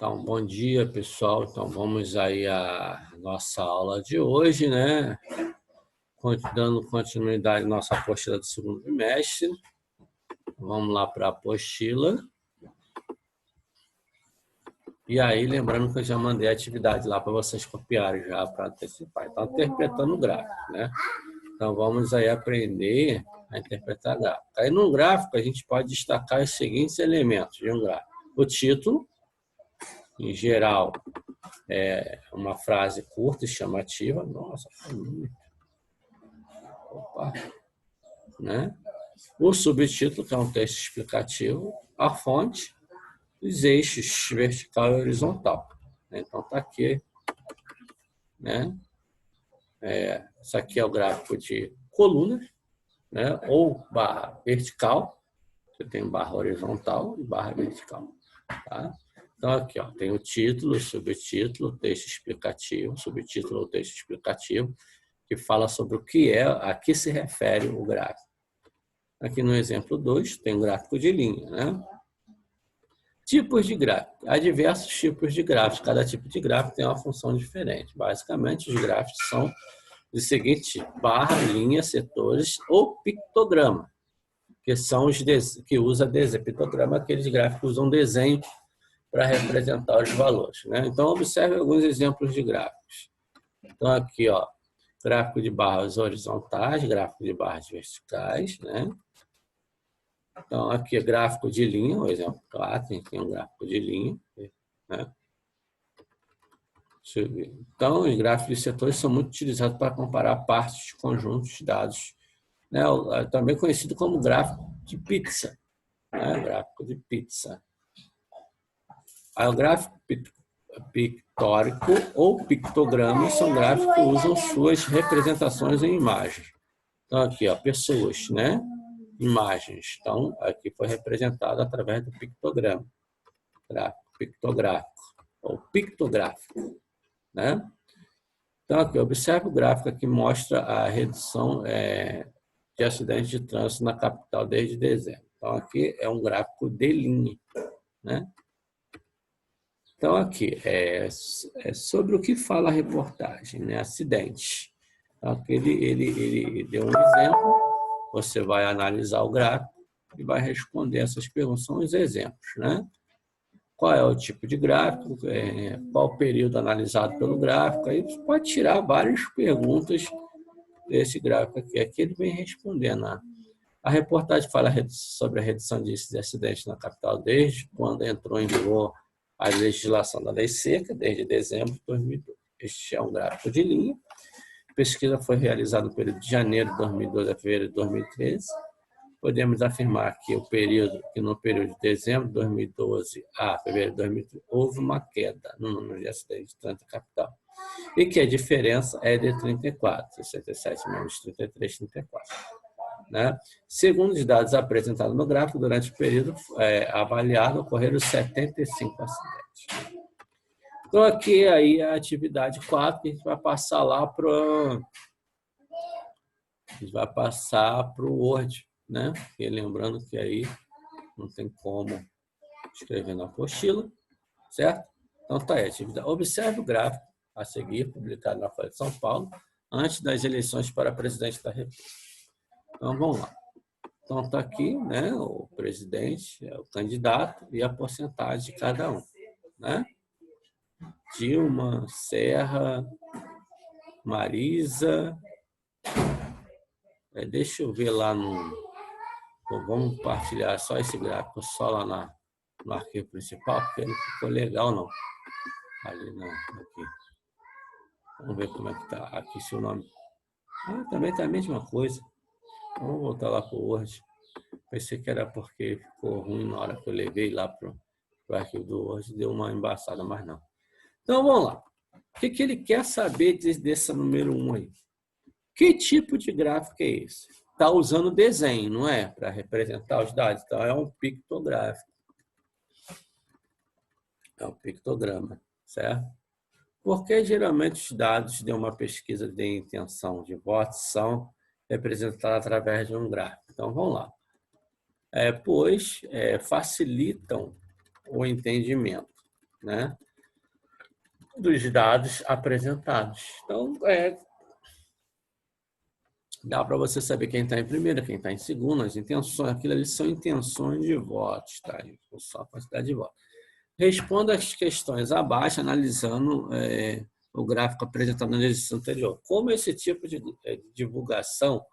Então, bom dia, pessoal. Então, vamos aí à nossa aula de hoje, né? Dando continuidade à nossa apostila do segundo bimestre. Vamos lá para a apostila. E aí, lembrando que eu já mandei a atividade lá para vocês copiarem já para antecipar. Então, interpretando o gráfico, né? Então, vamos aí aprender a interpretar gráfico. Aí, no gráfico, a gente pode destacar os seguintes elementos de um gráfico. O título, em geral, é uma frase curta e chamativa. Nossa, foi muito. Opa. Né? O subtítulo, que é um texto explicativo. A fonte, os eixos vertical e horizontal. Então, está aqui. Né? Isso aqui é o gráfico de colunas, né? Ou barra vertical. Você tem barra horizontal e barra vertical. Tá? Então, aqui ó, tem o título, o subtítulo, texto explicativo, subtítulo ou texto explicativo, que fala sobre o que é, a que se refere o gráfico. Aqui no exemplo 2, tem um gráfico de linha. Né? Tipos de gráfico. Há diversos tipos de gráficos. Cada tipo de gráfico tem uma função diferente. Basicamente, os gráficos são do seguinte tipo: barra, linha, setores ou pictograma, que são os que usa desenho. Pictograma, aqueles gráficos que usam desenho para representar os valores. Né? Então, observe alguns exemplos de gráficos. Então, aqui, ó, gráfico de barras horizontais, gráfico de barras verticais. Né? Então, aqui é gráfico de linha, o exemplo 4, a gente tem um gráfico de linha. Né? Deixa eu ver. Então, os gráficos de setores são muito utilizados para comparar partes de conjuntos de dados. Né? Também conhecido como gráfico de pizza. Né? Gráfico de pizza. Aí, o gráfico pictórico ou pictograma são gráficos que usam suas representações em imagens. Então, aqui, ó, pessoas, né? Imagens. Então, aqui foi representado através do pictograma. Gráfico pictográfico ou pictográfico, né? Então, aqui, observe o gráfico que mostra a redução de acidentes de trânsito na capital desde dezembro. Então, aqui é um gráfico de linha, né? Então, aqui, é sobre o que fala a reportagem, né? Acidentes. Então, aqui ele deu um exemplo, você vai analisar o gráfico e vai responder essas perguntas. São os exemplos, né? Qual é o tipo de gráfico, qual o período analisado pelo gráfico, aí você pode tirar várias perguntas desse gráfico aqui. Aqui ele vem respondendo. A reportagem fala sobre a redução de acidentes na capital desde quando entrou em vigor a legislação da Lei Seca, desde dezembro de 2012. Este é um gráfico de linha. A pesquisa foi realizada no período de janeiro de 2012 a fevereiro de 2013. Podemos afirmar que no período de dezembro de 2012 a fevereiro de 2013 houve uma queda no número de acidentes de trânsito na capital. E que a diferença é de 34, 67 menos 33, 34. Né? Segundo os dados apresentados no gráfico, durante o período avaliado, ocorreram 75 acidentes. Então, aqui aí a atividade 4, que a gente vai passar lá para o Word, né? E lembrando que aí não tem como escrever na apostila, certo? Então, tá aí a atividade. Observe o gráfico a seguir, publicado na Folha de São Paulo, antes das eleições para presidente da República. Então, vamos lá. Então, está aqui, né, o presidente, o candidato e a porcentagem de cada um. Né? Dilma, Serra, Marisa. Deixa eu ver lá no... Vamos compartilhar só esse gráfico, só lá no arquivo principal, porque não ficou legal, não. Ali, não, aqui. Vamos ver como é que está. Aqui, se o nome... também está a mesma coisa. Vamos voltar lá para o Word. Pensei que era porque ficou ruim na hora que eu levei lá para o arquivo do Word, deu uma embaçada, mas não. Então, vamos lá. O que ele quer saber dessa número 1 aí? Que tipo de gráfico é esse? Está usando desenho, não é? Para representar os dados. Então, é um pictográfico. É um pictograma, certo? Porque geralmente os dados de uma pesquisa de intenção de voto são representados através de um gráfico. Então, vamos lá. Pois facilitam o entendimento. né, dos dados apresentados. Então, dá para você saber quem está em primeira, quem está em segunda, as intenções, aquilo ali são intenções de votos, tá? Só a quantidade de votos. Responda as questões abaixo, analisando o gráfico apresentado na exercício anterior. Como esse tipo de divulgação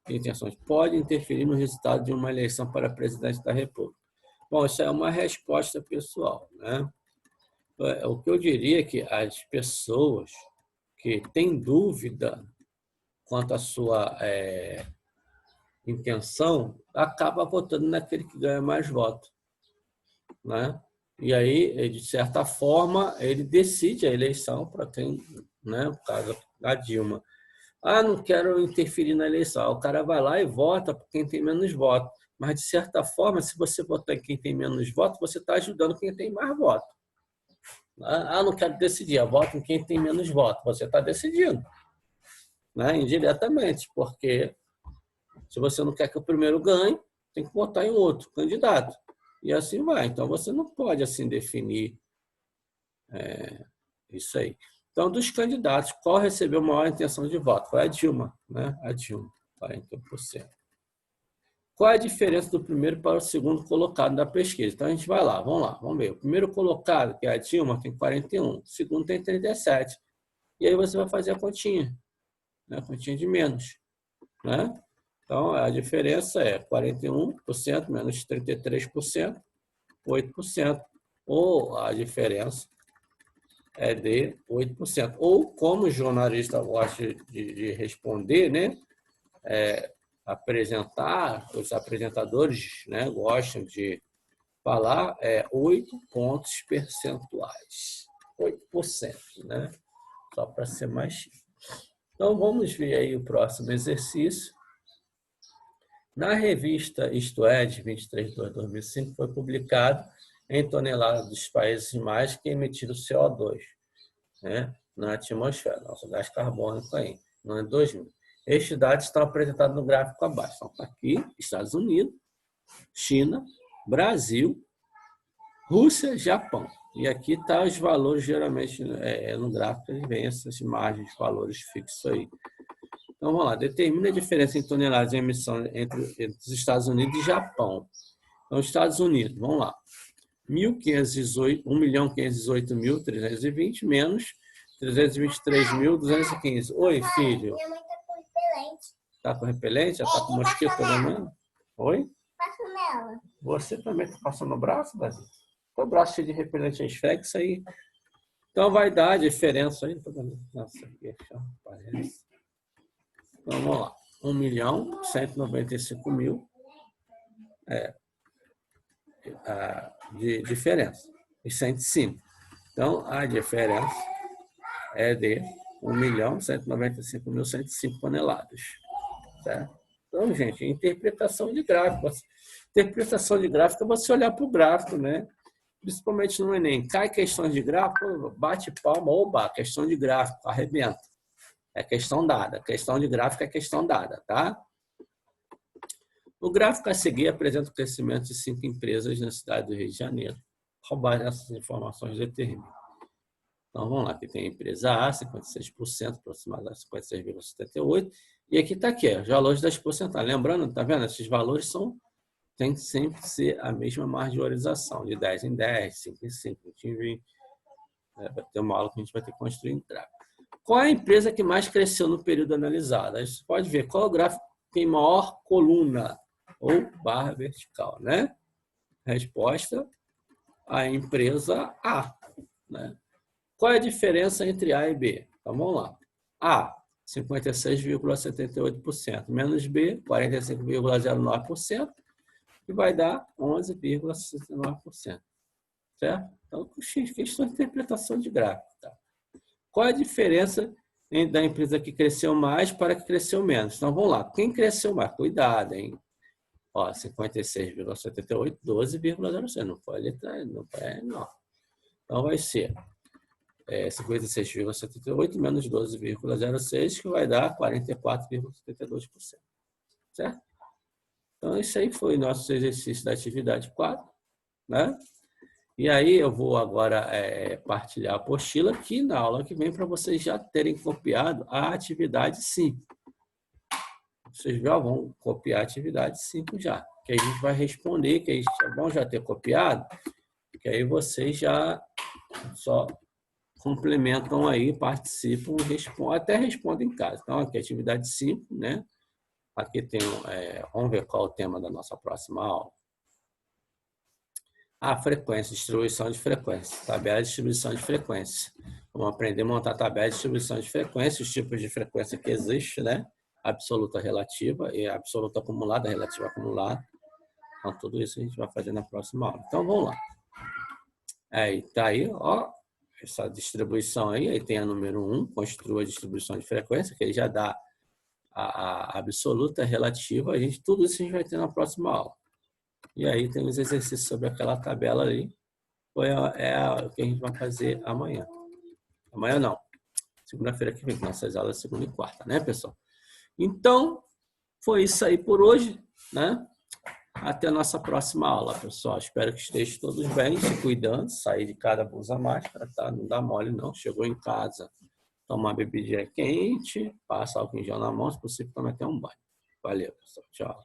de intenções pode interferir no resultado de uma eleição para presidente da República? Bom, isso é uma resposta pessoal, né? O que eu diria é que as pessoas que têm dúvida quanto à sua intenção, acaba votando naquele que ganha mais votos, né? E aí, de certa forma, ele decide a eleição para quem, né, no caso da Dilma. Ah, não quero interferir na eleição. O cara vai lá e vota por quem tem menos votos. Mas, de certa forma, se você votar em quem tem menos votos, você está ajudando quem tem mais votos. Ah, não quero decidir. Eu voto em quem tem menos votos. Você está decidindo, né, indiretamente, porque se você não quer que o primeiro ganhe, tem que votar em outro candidato. E assim vai. Então, você não pode assim definir isso aí. Então, dos candidatos, qual recebeu maior intenção de voto? Foi a Dilma, né? A Dilma, 41%. Qual é a diferença do primeiro para o segundo colocado da pesquisa? Então, a gente vai lá, vamos ver. O primeiro colocado, que é a Dilma, tem 41%, o segundo tem 37%. E aí você vai fazer a continha, né? A continha de menos, né? Então, a diferença é 41% menos 33%, 8%. Ou a diferença é de 8%. Ou, como o jornalista gosta de responder, né? Apresentar, os apresentadores, né, gostam de falar 8 pontos percentuais. 8%, né? Só para ser mais chique. Então, vamos ver aí o próximo exercício. Na revista Isto É, de 23 de 2005, foi publicado em toneladas dos países mais que emitiram CO2, né, na atmosfera, nosso gás carbônico aí, no ano 2000. Estes dados estão apresentados no gráfico abaixo. Então, está aqui, Estados Unidos, China, Brasil, Rússia, Japão. E aqui estão os valores, geralmente, no gráfico, eles vêm essas margens de valores fixos aí. Então, vamos lá. Determina a diferença em toneladas de emissão entre os Estados Unidos e Japão. Então, Estados Unidos, vamos lá. 1.518.320 menos 323.215. Oi, filho. Minha mãe tá com repelente. Tá com repelente? Já tá com mosquito também? Oi? Passo nela. Você também tá passando o braço, Brasil? O braço cheio de repelente esfrega isso aí. Então, vai dar a diferença aí. Nossa, aqui parece. Então, vamos lá. 1.195.000 de diferença. E 105. Então, a diferença é de 1.195.105 toneladas. Certo? Então, gente, interpretação de gráfico. Interpretação de gráfico é você olhar para o gráfico, né? Principalmente no Enem. Cai questões de gráfico, bate palma, oba, questão de gráfico, arrebenta. É questão dada. Questão de gráfico é questão dada, tá? O gráfico a seguir apresenta o crescimento de 5 empresas na cidade do Rio de Janeiro. Com base nessas informações determina. Então, vamos lá. Aqui tem a empresa A, 56%, aproximadamente 56,78%. E aqui está aqui, os valores das porcentagens. Lembrando, tá vendo? Esses valores tem que sempre ser a mesma marginalização, de 10 em 10, 5 em 5, 20 em 20. Vai ter uma aula que a gente vai ter que construir em gráfico. Qual é a empresa que mais cresceu no período analisado? A gente pode ver qual é o gráfico que tem maior coluna ou barra vertical, né? Resposta, a empresa A, né? Qual é a diferença entre A e B? Então, vamos lá. A, 56,78%, menos B, 45,09%, e vai dar 11,69%. Certo? Então, questão de interpretação de gráfico. Tá? Qual é a diferença da empresa que cresceu mais para que cresceu menos? Então, vamos lá. Quem cresceu mais? Cuidado, hein? 56,78, 12,06. Não foi a letra, não. Então, vai ser 56,78 menos 12,06, que vai dar 44,72%. Certo? Então, esse aí foi o nosso exercício da atividade 4. Né? E aí eu vou agora partilhar a apostila aqui na aula que vem para vocês já terem copiado a atividade 5. Vocês já vão copiar a atividade 5 já. Que aí a gente vai responder, que aí vão já ter copiado, que aí vocês já só complementam aí, participam, até respondem em casa. Então, aqui atividade 5, né? Aqui tem, vamos ver qual é o tema da nossa próxima aula. A frequência, distribuição de frequência, tabela de distribuição de frequência. Vamos aprender a montar tabela de distribuição de frequência, os tipos de frequência que existem, né? Absoluta relativa e absoluta acumulada, relativa acumulada. Então, tudo isso a gente vai fazer na próxima aula. Então, vamos lá. Aí, tá aí, ó, essa distribuição aí tem a número 1, construa a distribuição de frequência, que aí já dá a absoluta, relativa, tudo isso a gente vai ter na próxima aula. E aí tem os exercícios sobre aquela tabela ali, o que a gente vai fazer amanhã. Amanhã não, segunda-feira que vem, nossas aulas segunda e quarta, né, pessoal? Então, foi isso aí por hoje, né? Até a nossa próxima aula, pessoal. Espero que estejam todos bem, se cuidando, sair de casa, usa máscara, tá? Não dá mole não. Chegou em casa, toma uma bebidinha quente, passa álcool em gel na mão, se possível, toma até um banho. Valeu, pessoal. Tchau.